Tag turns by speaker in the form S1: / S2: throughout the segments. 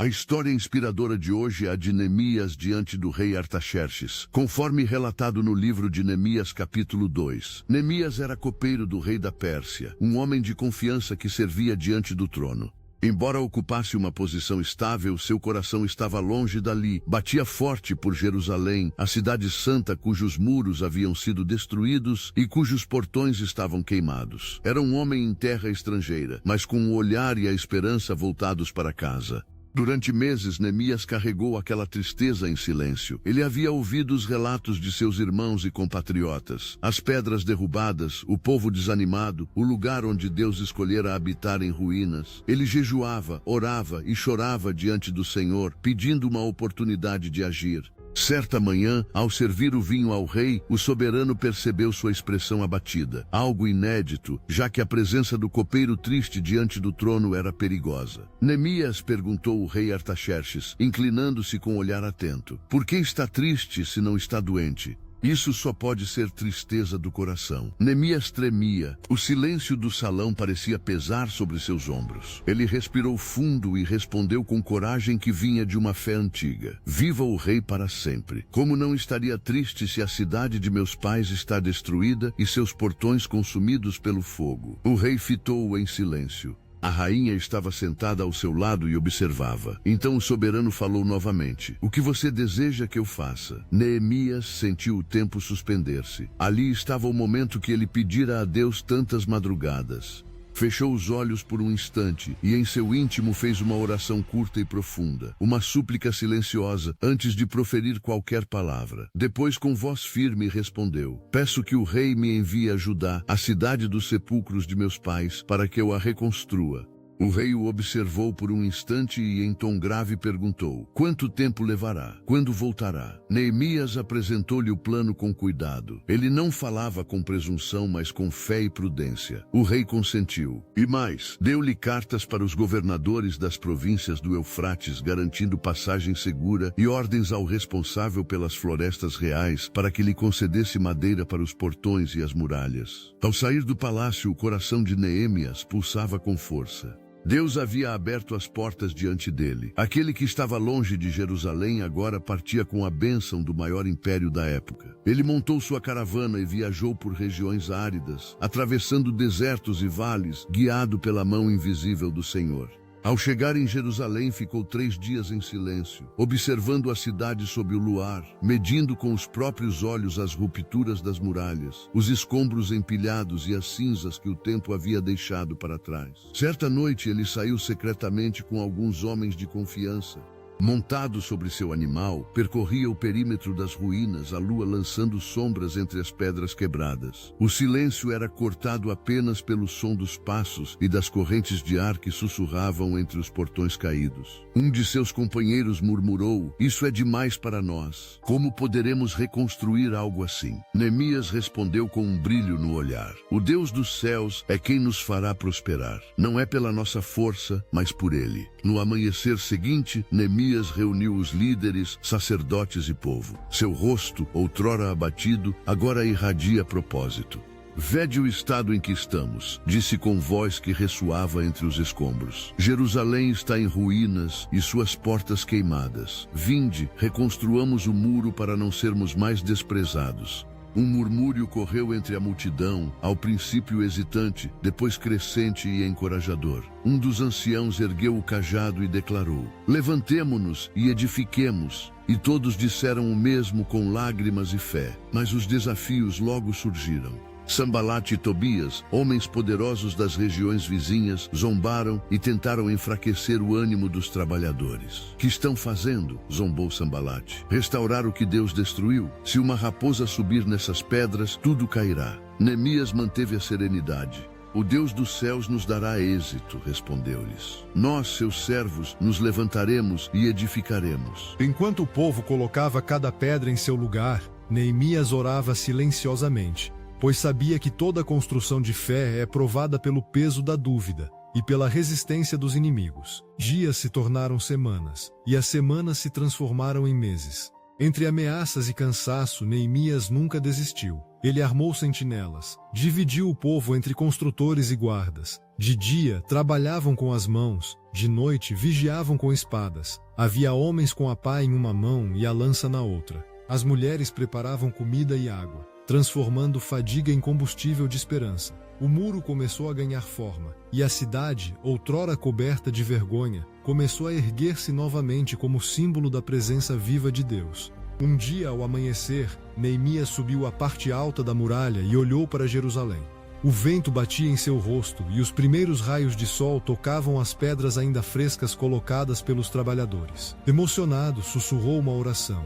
S1: A história inspiradora de hoje é a de Neemias diante do rei Artaxerxes, conforme relatado no livro de Neemias capítulo 2. Neemias era copeiro do rei da Pérsia, um homem de confiança que servia diante do trono. Embora ocupasse uma posição estável, seu coração estava longe dali. Batia forte por Jerusalém, a cidade santa cujos muros haviam sido destruídos e cujos portões estavam queimados. Era um homem em terra estrangeira, mas com o olhar e a esperança voltados para casa. Durante meses, Neemias carregou aquela tristeza em silêncio. Ele havia ouvido os relatos de seus irmãos e compatriotas, as pedras derrubadas, o povo desanimado, o lugar onde Deus escolhera habitar em ruínas. Ele jejuava, orava e chorava diante do Senhor, pedindo uma oportunidade de agir. Certa manhã, ao servir o vinho ao rei, o soberano percebeu sua expressão abatida, algo inédito, já que a presença do copeiro triste diante do trono era perigosa. Neemias perguntou o rei Artaxerxes, inclinando-se com olhar atento: "Por que está triste se não está doente?" Isso só pode ser tristeza do coração. Neemias tremia. O silêncio do salão parecia pesar sobre seus ombros. Ele respirou fundo e respondeu com coragem que vinha de uma fé antiga: "Viva o rei para sempre. Como não estaria triste se a cidade de meus pais está destruída e seus portões consumidos pelo fogo?" O rei fitou-o em silêncio. A rainha estava sentada ao seu lado e observava. Então o soberano falou novamente: "O que você deseja que eu faça?" Neemias sentiu o tempo suspender-se. Ali estava o momento que ele pedira a Deus tantas madrugadas. Fechou os olhos por um instante e em seu íntimo fez uma oração curta e profunda, uma súplica silenciosa, antes de proferir qualquer palavra. Depois, com voz firme, respondeu: "Peço que o rei me envie a Judá, a cidade dos sepulcros de meus pais, para que eu a reconstrua." O rei o observou por um instante e em tom grave perguntou: "Quanto tempo levará? Quando voltará?" Neemias apresentou-lhe o plano com cuidado. Ele não falava com presunção, mas com fé e prudência. O rei consentiu. E mais, deu-lhe cartas para os governadores das províncias do Eufrates, garantindo passagem segura, e ordens ao responsável pelas florestas reais para que lhe concedesse madeira para os portões e as muralhas. Ao sair do palácio, o coração de Neemias pulsava com força. Deus havia aberto as portas diante dele. Aquele que estava longe de Jerusalém agora partia com a bênção do maior império da época. Ele montou sua caravana e viajou por regiões áridas, atravessando desertos e vales, guiado pela mão invisível do Senhor. Ao chegar em Jerusalém, ficou 3 dias em silêncio, observando a cidade sob o luar, medindo com os próprios olhos as rupturas das muralhas, os escombros empilhados e as cinzas que o tempo havia deixado para trás. Certa noite, ele saiu secretamente com alguns homens de confiança. Montado sobre seu animal, percorria o perímetro das ruínas, a lua lançando sombras entre as pedras quebradas. O silêncio era cortado apenas pelo som dos passos e das correntes de ar que sussurravam entre os portões caídos. Um de seus companheiros murmurou: "Isso é demais para nós. Como poderemos reconstruir algo assim?" Neemias respondeu com um brilho no olhar: "O Deus dos céus é quem nos fará prosperar. Não é pela nossa força, mas por Ele." No amanhecer seguinte, Neemias reuniu os líderes, sacerdotes e povo. Seu rosto, outrora abatido, agora irradia propósito. "Vede o estado em que estamos", disse com voz que ressoava entre os escombros. "Jerusalém está em ruínas e suas portas queimadas. Vinde, reconstruamos o muro para não sermos mais desprezados." Um murmúrio correu entre a multidão, ao princípio hesitante, depois crescente e encorajador. Um dos anciãos ergueu o cajado e declarou: "Levantemo-nos e edifiquemos." E todos disseram o mesmo com lágrimas e fé. Mas os desafios logo surgiram. Sanbalat e Tobias, homens poderosos das regiões vizinhas, zombaram e tentaram enfraquecer o ânimo dos trabalhadores. "Que estão fazendo?" zombou Sanbalat. "Restaurar o que Deus destruiu? Se uma raposa subir nessas pedras, tudo cairá." Neemias manteve a serenidade. "O Deus dos céus nos dará êxito", respondeu-lhes. "Nós, seus servos, nos levantaremos e edificaremos."
S2: Enquanto o povo colocava cada pedra em seu lugar, Neemias orava silenciosamente, pois sabia que toda construção de fé é provada pelo peso da dúvida e pela resistência dos inimigos. Dias se tornaram semanas, e as semanas se transformaram em meses. Entre ameaças e cansaço, Neemias nunca desistiu. Ele armou sentinelas, dividiu o povo entre construtores e guardas. De dia, trabalhavam com as mãos, de noite, vigiavam com espadas. Havia homens com a pá em uma mão e a lança na outra. As mulheres preparavam comida e água, transformando fadiga em combustível de esperança. O muro começou a ganhar forma, e a cidade, outrora coberta de vergonha, começou a erguer-se novamente como símbolo da presença viva de Deus. Um dia, ao amanhecer, Neemias subiu à parte alta da muralha e olhou para Jerusalém. O vento batia em seu rosto e os primeiros raios de sol tocavam as pedras ainda frescas colocadas pelos trabalhadores. Emocionado, sussurrou uma oração.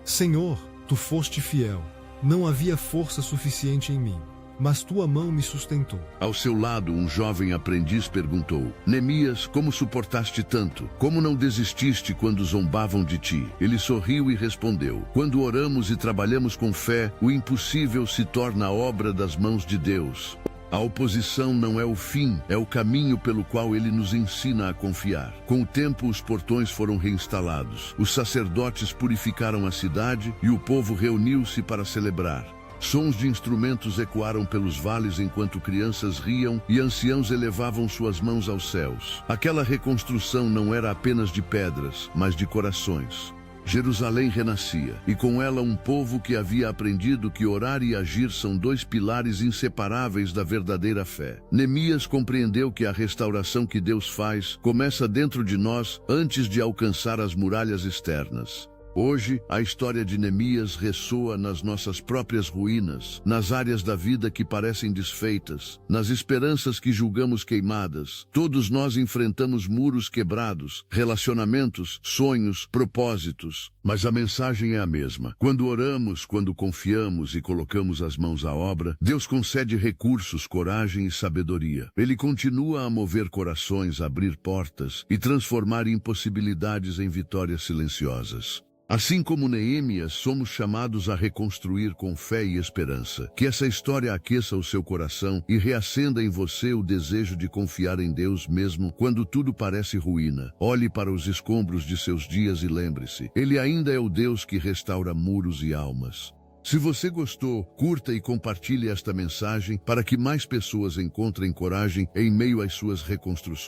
S2: Senhor, tu foste fiel. Não havia força suficiente em mim, mas tua mão me sustentou.
S1: Ao seu lado, um jovem aprendiz perguntou: Neemias, como suportaste tanto? Como não desististe quando zombavam de ti? Ele sorriu e respondeu: quando oramos e trabalhamos com fé, o impossível se torna obra das mãos de Deus. A oposição não é o fim, é o caminho pelo qual ele nos ensina a confiar. Com o tempo, os portões foram reinstalados, os sacerdotes purificaram a cidade e o povo reuniu-se para celebrar. Sons de instrumentos ecoaram pelos vales enquanto crianças riam e anciãos elevavam suas mãos aos céus. Aquela reconstrução não era apenas de pedras, mas de corações. Jerusalém renascia, e com ela um povo que havia aprendido que orar e agir são dois pilares inseparáveis da verdadeira fé. Neemias compreendeu que a restauração que Deus faz começa dentro de nós antes de alcançar as muralhas externas. Hoje, a história de Neemias ressoa nas nossas próprias ruínas, nas áreas da vida que parecem desfeitas, nas esperanças que julgamos queimadas. Todos nós enfrentamos muros quebrados, relacionamentos, sonhos, propósitos. Mas a mensagem é a mesma. Quando oramos, quando confiamos e colocamos as mãos à obra, Deus concede recursos, coragem e sabedoria. Ele continua a mover corações, abrir portas e transformar impossibilidades em vitórias silenciosas. Assim como Neemias, somos chamados a reconstruir com fé e esperança. Que essa história aqueça o seu coração e reacenda em você o desejo de confiar em Deus mesmo quando tudo parece ruína. Olhe para os escombros de seus dias e lembre-se, Ele ainda é o Deus que restaura muros e almas. Se você gostou, curta e compartilhe esta mensagem para que mais pessoas encontrem coragem em meio às suas reconstruções.